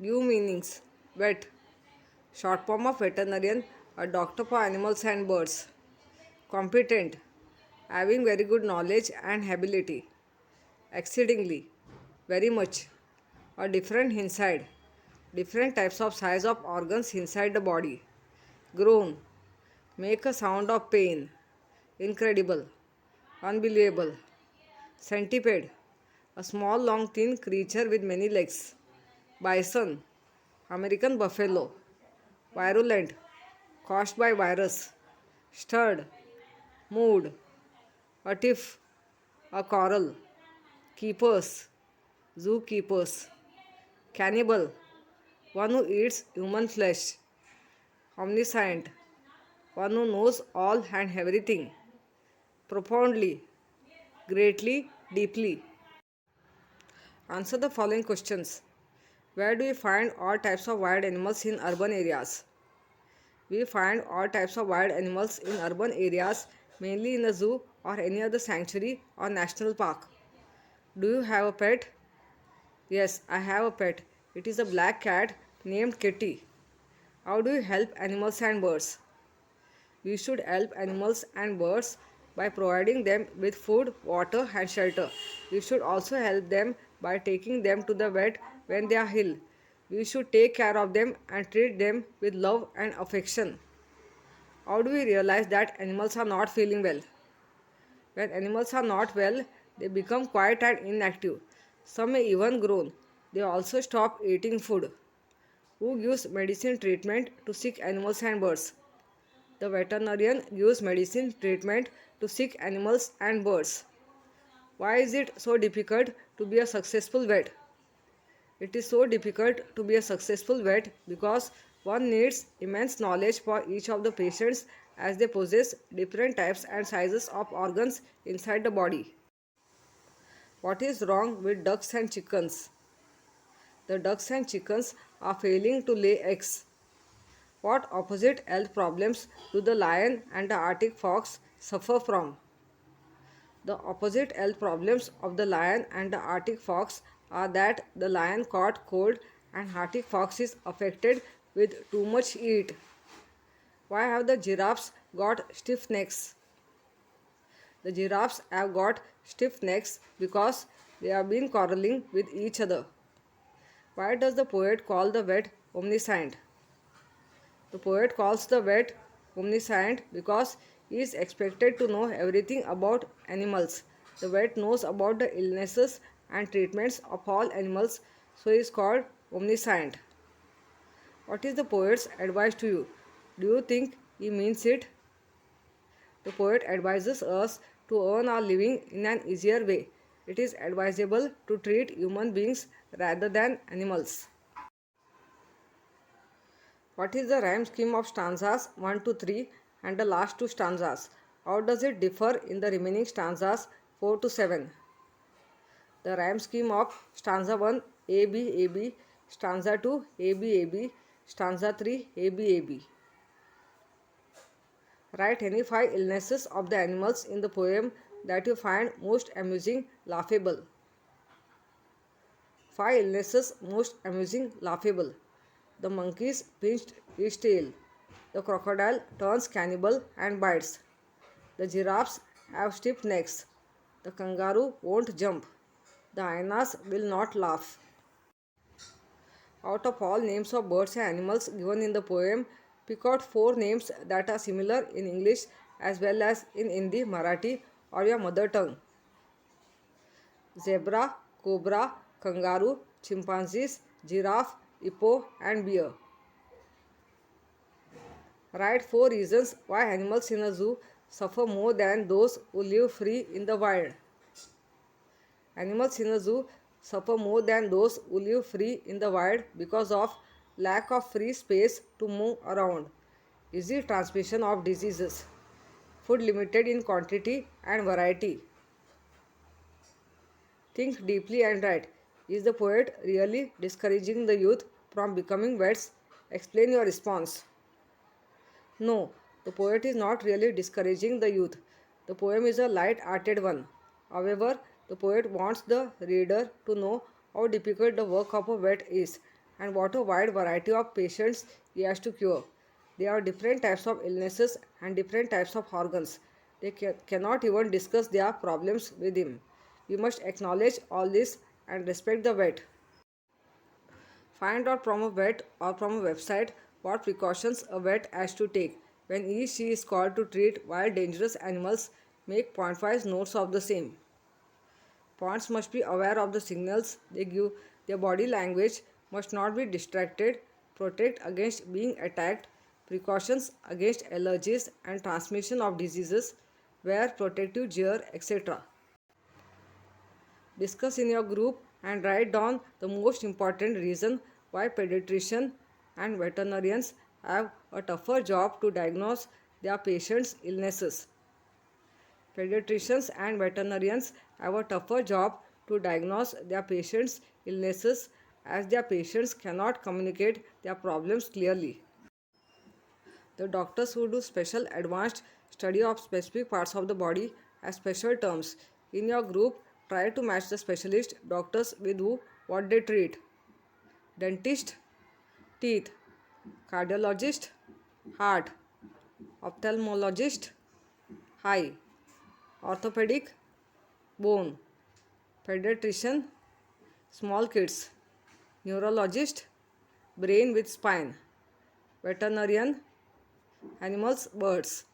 Give meanings. Vet. Short form of veterinarian, a doctor for animals and birds. Competent. Having very good knowledge and ability. Exceedingly. Very much. A different inside. Different types of size of organs inside the body. Groan. Make a sound of pain. Incredible. Unbelievable. Centipede. A small, long, thin creature with many legs. Bison. American buffalo. Virulent. Caused by virus. Stirred. Moved. A tiff. A coral. Keepers. Zookeepers. Cannibal. One who eats human flesh. Omniscient. One who knows all and everything. Profoundly. Greatly. Deeply. Answer the following questions. Where do we find all types of wild animals in urban areas? We find all types of wild animals in urban areas, mainly in the zoo or any other sanctuary or national park. Do you have a pet? Yes, I have a pet. It is a black cat named Kitty. How do you help animals and birds? We should help animals and birds by providing them with food, water, and shelter. We should also help them by taking them to the vet when they are ill. We should take care of them and treat them with love and affection. How do we realize that animals are not feeling well? When animals are not well, they become quiet and inactive. Some may even groan. They also stop eating food. Who gives medicine treatment to sick animals and birds? The veterinarian gives medicine treatment to sick animals and birds. Why is it so difficult to be a successful vet? It is so difficult to be a successful vet because one needs immense knowledge for each of the patients as they possess different types and sizes of organs inside the body. What is wrong with ducks and chickens? The ducks and chickens are failing to lay eggs. What opposite health problems do the lion and the Arctic fox suffer from? The opposite health problems of the lion and the Arctic fox are that the lion caught cold and Arctic fox is affected with too much heat. Why have the giraffes got stiff necks? The giraffes have got stiff necks because they have been quarreling with each other. Why does the poet call the vet omniscient? The poet calls the vet omniscient because he is expected to know everything about animals. The vet knows about the illnesses and treatments of all animals, so he is called omniscient. What is the poet's advice to you? Do you think he means it? The poet advises us to earn our living in an easier way. It is advisable to treat human beings rather than animals. What is the rhyme scheme of stanzas 1 to 3 and the last two stanzas? How does it differ in the remaining stanzas 4 to 7? The rhyme scheme of stanza 1 AB AB, stanza 2 AB AB, stanza 3 AB AB. Write any 5 illnesses of the animals in the poem that you find most amusing, laughable. 5 illnesses most amusing, laughable. The monkeys pinched his tail. The crocodile turns cannibal and bites. The giraffes have stiff necks. The kangaroo won't jump. The hyenas will not laugh. Out of all names of birds and animals given in the poem, pick out 4 names that are similar in English as well as in Hindi, Marathi, or your mother tongue. Zebra, cobra, kangaroo, chimpanzees, giraffe, hippo, and bear. Write 4 reasons why animals in a zoo suffer more than those who live free in the wild. Animals in a zoo suffer more than those who live free in the wild because of lack of free space to move around, easy transmission of diseases, food limited in quantity and variety. Think deeply and write. Is the poet really discouraging the youth from becoming vets? Explain your response. No, the poet is not really discouraging the youth. The poem is a light-hearted one. However, the poet wants the reader to know how difficult the work of a vet is and what a wide variety of patients he has to cure. There are different types of illnesses and different types of organs. They cannot even discuss their problems with him. We must acknowledge all this and respect the vet. Find out from a vet or from a website what precautions a vet has to take when he she is called to treat wild dangerous animals. Make point-wise notes of the same. Ponds must be aware of the signals they give. Their body language must not be distracted. Protect against being attacked. Precautions against allergies and transmission of diseases. Wear protective gear, etc. Discuss in your group and write down the most important reason why pediatricians and veterinarians have a tougher job to diagnose their patients' illnesses. Pediatricians and veterinarians have a tougher job to diagnose their patients' illnesses as their patients cannot communicate their problems clearly. The doctors who do special advanced study of specific parts of the body have special terms. In your group, try to match the specialist doctors with what they treat. Dentist, teeth. Cardiologist, heart. Ophthalmologist, eye. Orthopedic, bone. Pediatrician, small kids. Neurologist, brain with spine. Veterinarian, animals, birds.